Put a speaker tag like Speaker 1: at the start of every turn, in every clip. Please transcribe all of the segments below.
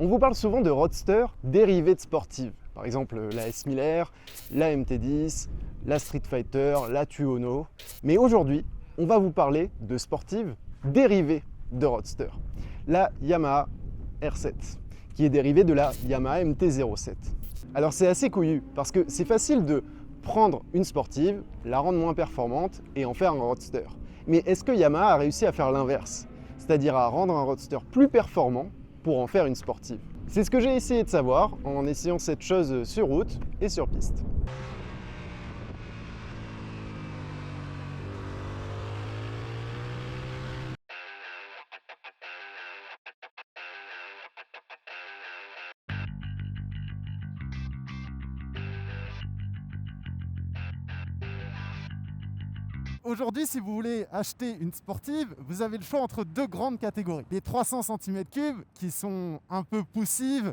Speaker 1: On vous parle souvent de roadster dérivés de sportives. Par exemple la S Miller, la MT10, la Street Fighter, la Tuono. Mais aujourd'hui, on va vous parler de sportives dérivées de roadster. La Yamaha R7, qui est dérivée de la Yamaha MT-07. Alors c'est assez couillu, parce que c'est facile de prendre une sportive, la rendre moins performante et en faire un roadster. Mais est-ce que Yamaha a réussi à faire l'inverse? C'est-à-dire à rendre un roadster plus performant pour en faire une sportive. C'est ce que j'ai essayé de savoir en essayant cette chose sur route et sur piste.
Speaker 2: Aujourd'hui, si vous voulez acheter une sportive, vous avez le choix entre deux grandes catégories. Les 300 cm3 qui sont un peu poussives,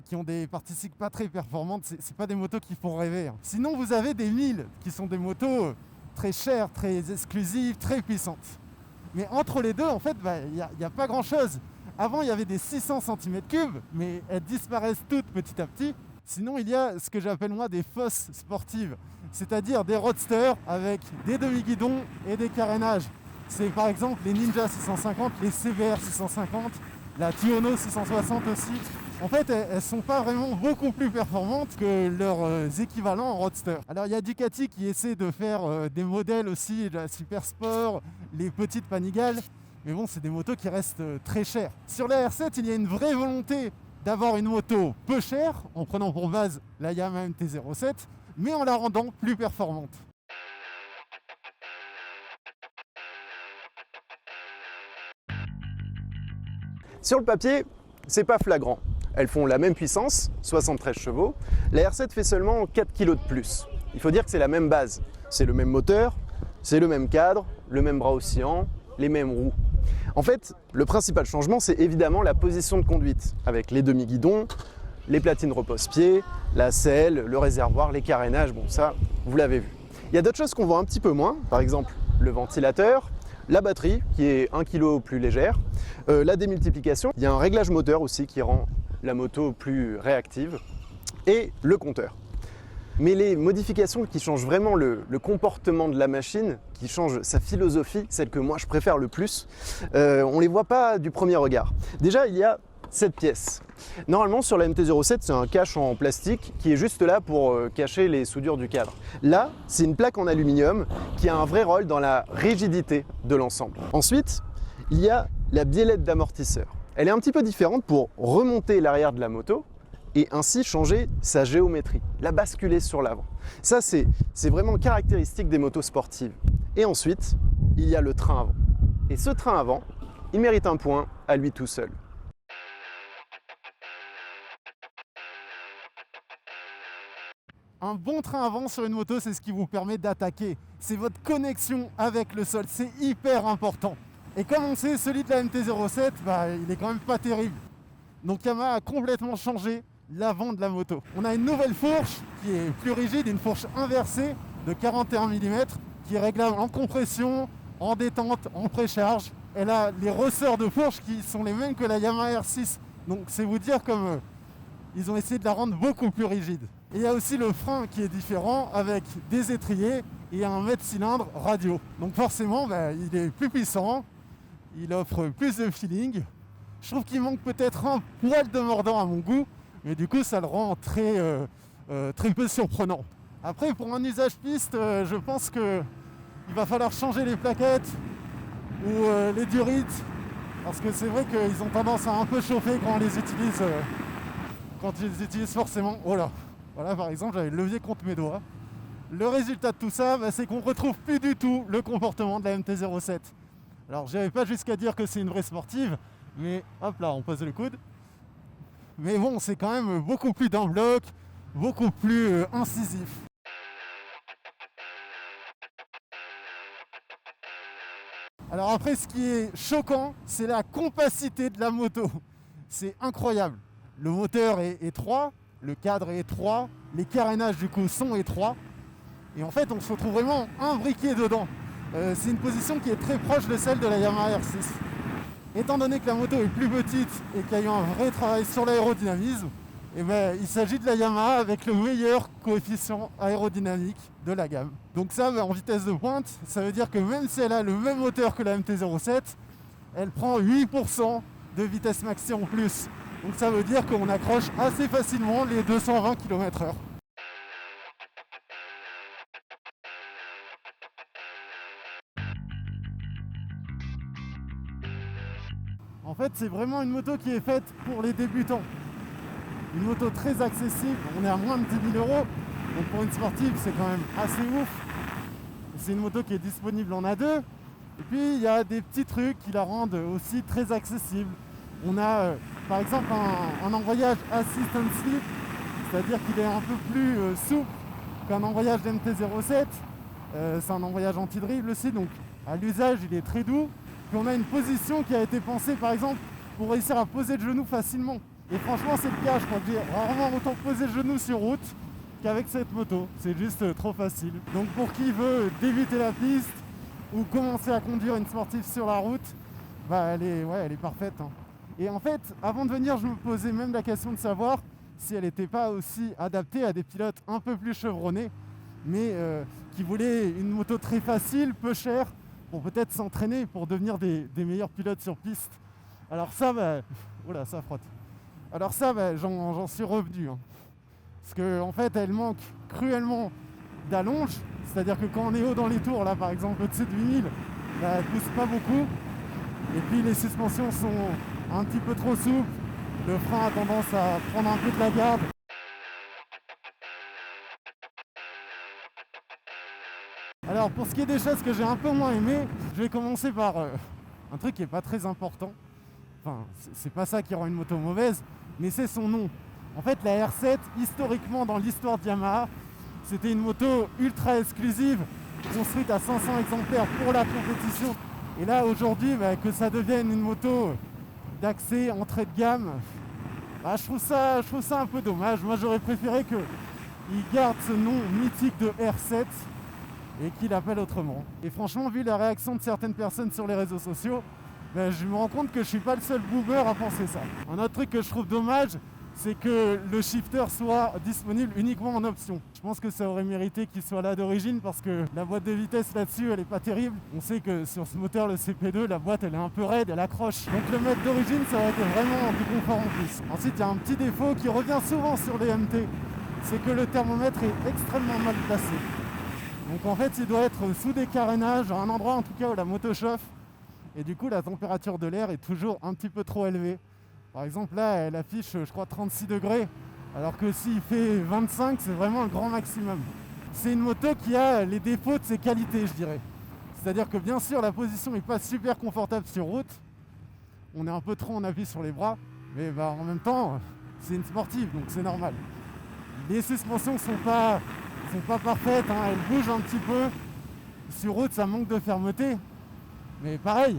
Speaker 2: qui ont des parties cycles pas très performantes, c'est pas des motos qui font rêver. Sinon, vous avez des 1000 qui sont des motos très chères, très exclusives, très puissantes. Mais entre les deux, en fait, il n'y a pas grand-chose. Avant, il y avait des 600 cm3, mais elles disparaissent toutes petit à petit. Sinon, il y a ce que j'appelle moi des fausses sportives, c'est-à-dire des roadsters avec des demi-guidons et des carénages. C'est par exemple les Ninja 650, les CBR 650, la Tuono 660 aussi. En fait, elles ne sont pas vraiment beaucoup plus performantes que leurs équivalents en roadster. Alors, il y a Ducati qui essaie de faire des modèles aussi, de la Super Sport, les petites Panigale. Mais bon, c'est des motos qui restent très chères. Sur la R7, il y a une vraie volonté d'avoir une moto peu chère, en prenant pour base la Yamaha MT-07, mais en la rendant plus performante.
Speaker 1: Sur le papier, c'est pas flagrant. Elles font la même puissance, 73 chevaux. La R7 fait seulement 4 kg de plus. Il faut dire que c'est la même base. C'est le même moteur, c'est le même cadre, le même bras oscillant, les mêmes roues. En fait, le principal changement, c'est évidemment la position de conduite, avec les demi-guidons, les platines repose-pied, la selle, le réservoir, les carénages, bon ça, vous l'avez vu. Il y a d'autres choses qu'on voit un petit peu moins, par exemple le ventilateur, la batterie qui est 1 kg plus légère, la démultiplication, il y a un réglage moteur aussi qui rend la moto plus réactive, et le compteur. Mais les modifications qui changent vraiment le comportement de la machine, qui changent sa philosophie, celle que moi je préfère le plus, on ne les voit pas du premier regard. Déjà, il y a cette pièce. Normalement, sur la MT-07, c'est un cache en plastique qui est juste là pour cacher les soudures du cadre. Là, c'est une plaque en aluminium qui a un vrai rôle dans la rigidité de l'ensemble. Ensuite, il y a la biellette d'amortisseur. Elle est un petit peu différente pour remonter l'arrière de la moto et ainsi changer sa géométrie, la basculer sur l'avant. Ça, c'est vraiment caractéristique des motos sportives. Et ensuite, il y a le train avant. Et ce train avant, il mérite un point à lui tout seul.
Speaker 2: Un bon train avant sur une moto, c'est ce qui vous permet d'attaquer. C'est votre connexion avec le sol, c'est hyper important. Et comme on sait, celui de la MT-07, il est quand même pas terrible. Donc Yamaha a complètement changé l'avant de la moto. On a une nouvelle fourche qui est plus rigide, une fourche inversée de 41 mm qui est réglable en compression, en détente, en précharge. Elle a les ressorts de fourche qui sont les mêmes que la Yamaha R6. Donc c'est vous dire comme ils ont essayé de la rendre beaucoup plus rigide. Et il y a aussi le frein qui est différent avec des étriers et un mètre-cylindre radio. Donc forcément, il est plus puissant, il offre plus de feeling. Je trouve qu'il manque peut-être un poil de mordant à mon goût, mais du coup ça le rend très peu surprenant. Après, pour un usage piste, je pense qu'il va falloir changer les plaquettes ou les durites, parce que c'est vrai qu'ils ont tendance à un peu chauffer quand on les utilise, forcément. Oh là, voilà, par exemple, j'avais le levier contre mes doigts. Le résultat de tout ça, c'est qu'on ne retrouve plus du tout le comportement de la MT-07. Alors, je n'irai pas jusqu'à dire que c'est une vraie sportive, mais hop là, on pose le coude. Mais bon, c'est quand même beaucoup plus d'un bloc, beaucoup plus incisif. Alors après, ce qui est choquant, c'est la compacité de la moto. C'est incroyable. Le moteur est étroit, le cadre est étroit, les carénages du coup sont étroits. Et en fait, on se retrouve vraiment imbriqué dedans. C'est une position qui est très proche de celle de la Yamaha R6. Étant donné que la moto est plus petite et qu'il y a eu un vrai travail sur l'aérodynamisme, eh ben, il s'agit de la Yamaha avec le meilleur coefficient aérodynamique de la gamme. Donc ça, en vitesse de pointe, ça veut dire que même si elle a le même moteur que la MT-07, elle prend 8% de vitesse maxi en plus. Donc ça veut dire qu'on accroche assez facilement les 220 km/h. En fait, c'est vraiment une moto qui est faite pour les débutants. Une moto très accessible, on est à moins de 10 000 €. Donc pour une sportive, c'est quand même assez ouf. C'est une moto qui est disponible en A2. Et puis il y a des petits trucs qui la rendent aussi très accessible. On a par exemple un embrayage assist and slip, c'est-à-dire qu'il est un peu plus souple qu'un embrayage d'MT-07. C'est un embrayage anti-dribble aussi, donc à l'usage il est très doux. Puis on a une position qui a été pensée par exemple pour réussir à poser le genou facilement. Et franchement c'est le cas, je crois que j'ai rarement autant posé le genou sur route qu'avec cette moto. C'est juste trop facile. Donc pour qui veut débuter la piste ou commencer à conduire une sportive sur la route, bah elle est parfaite, hein. Et en fait, avant de venir, je me posais même la question de savoir si elle n'était pas aussi adaptée à des pilotes un peu plus chevronnés, mais qui voulaient une moto très facile, peu chère, pour peut-être s'entraîner, pour devenir des meilleurs pilotes sur piste. Alors ça, oula, ça frotte. Alors ça, j'en suis revenu, hein. Parce qu'en fait, elle manque cruellement d'allonge, c'est-à-dire que quand on est haut dans les tours, là par exemple au-dessus de 8000, elle pousse pas beaucoup. Et puis les suspensions sont un petit peu trop souples, le frein a tendance à prendre un peu de la garde. Alors pour ce qui est des choses que j'ai un peu moins aimé, je vais commencer par un truc qui n'est pas très important. Enfin, c'est pas ça qui rend une moto mauvaise, mais c'est son nom. En fait, la R7, historiquement dans l'histoire de Yamaha, c'était une moto ultra exclusive, construite à 500 exemplaires pour la compétition. Et là, aujourd'hui, que ça devienne une moto d'accès, entrée de gamme, je trouve ça un peu dommage. Moi, j'aurais préféré qu'il garde ce nom mythique de R7 et qu'il l'appelle autrement. Et franchement, vu la réaction de certaines personnes sur les réseaux sociaux, je me rends compte que je suis pas le seul boomer à penser ça. Un autre truc que je trouve dommage, c'est que le shifter soit disponible uniquement en option. Je pense que ça aurait mérité qu'il soit là d'origine parce que la boîte de vitesse là-dessus, elle est pas terrible. On sait que sur ce moteur, le CP2, la boîte, elle est un peu raide, elle accroche. Donc le mettre d'origine, ça aurait été vraiment du confort en plus. Ensuite, il y a un petit défaut qui revient souvent sur les MT, c'est que le thermomètre est extrêmement mal placé. Donc en fait, il doit être sous des carénages, à un endroit en tout cas où la moto chauffe. Et du coup, la température de l'air est toujours un petit peu trop élevée. Par exemple, là, elle affiche, je crois, 36 degrés, alors que s'il fait 25, c'est vraiment le grand maximum. C'est une moto qui a les défauts de ses qualités, je dirais. C'est-à-dire que bien sûr, la position n'est pas super confortable sur route. On est un peu trop en appui sur les bras, mais en même temps, c'est une sportive, donc c'est normal. Les suspensions sont pas parfaites, hein, elles bougent un petit peu. Sur route, ça manque de fermeté. Mais pareil,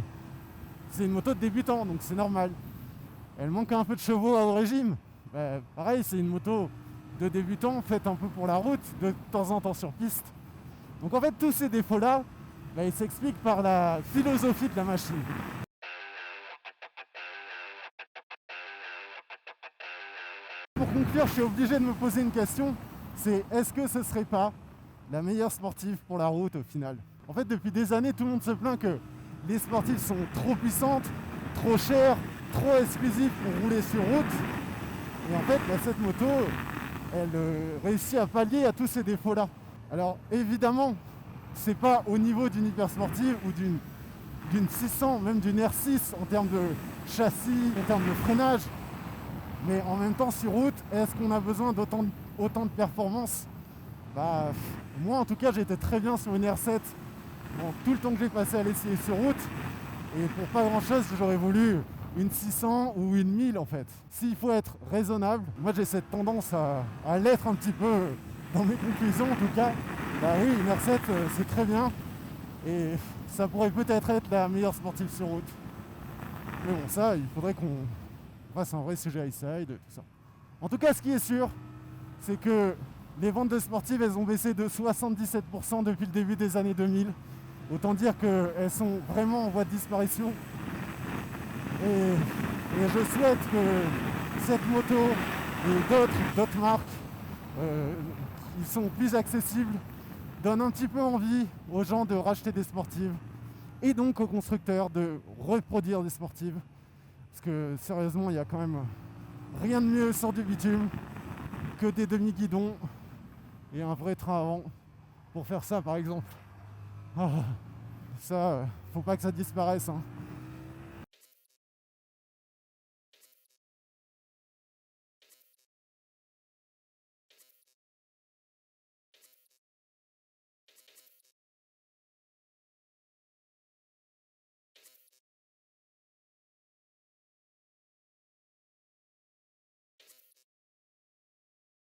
Speaker 2: c'est une moto de débutant, donc c'est normal. Elle manque un peu de chevaux au régime. Pareil, c'est une moto de débutant faite un peu pour la route, de temps en temps sur piste. Donc en fait, tous ces défauts-là, ils s'expliquent par la philosophie de la machine. Pour conclure, je suis obligé de me poser une question, c'est est-ce que ce serait pas la meilleure sportive pour la route au final? En fait, depuis des années, tout le monde se plaint que les sportives sont trop puissantes, trop chères, trop exclusives pour rouler sur route. Et en fait, cette moto, elle réussit à pallier à tous ces défauts-là. Alors évidemment, c'est pas au niveau d'une hyper sportive ou d'une 600, même d'une R6 en termes de châssis, en termes de freinage. Mais en même temps, sur route, est-ce qu'on a besoin autant de performance? Moi en tout cas, j'étais très bien sur une R7 dans tout le temps que j'ai passé à l'essayer sur route. Et pour pas grand chose, j'aurais voulu une 600 ou une 1000 en fait. S'il faut être raisonnable, moi j'ai cette tendance à l'être un petit peu dans mes conclusions en tout cas. Oui, une R7 c'est très bien et ça pourrait peut-être être la meilleure sportive sur route. Mais bon, ça, il faudrait qu'on fasse un vrai sujet high-side, tout ça. En tout cas, ce qui est sûr, c'est que les ventes de sportives, elles ont baissé de 77% depuis le début des années 2000. Autant dire qu'elles sont vraiment en voie de disparition. Et je souhaite que cette moto et d'autres marques qui sont plus accessibles donnent un petit peu envie aux gens de racheter des sportives et donc aux constructeurs de reproduire des sportives. Parce que sérieusement, il y a quand même rien de mieux sur du bitume que des demi-guidons et un vrai train avant pour faire ça par exemple. Ah, ça, faut pas que ça disparaisse, hein.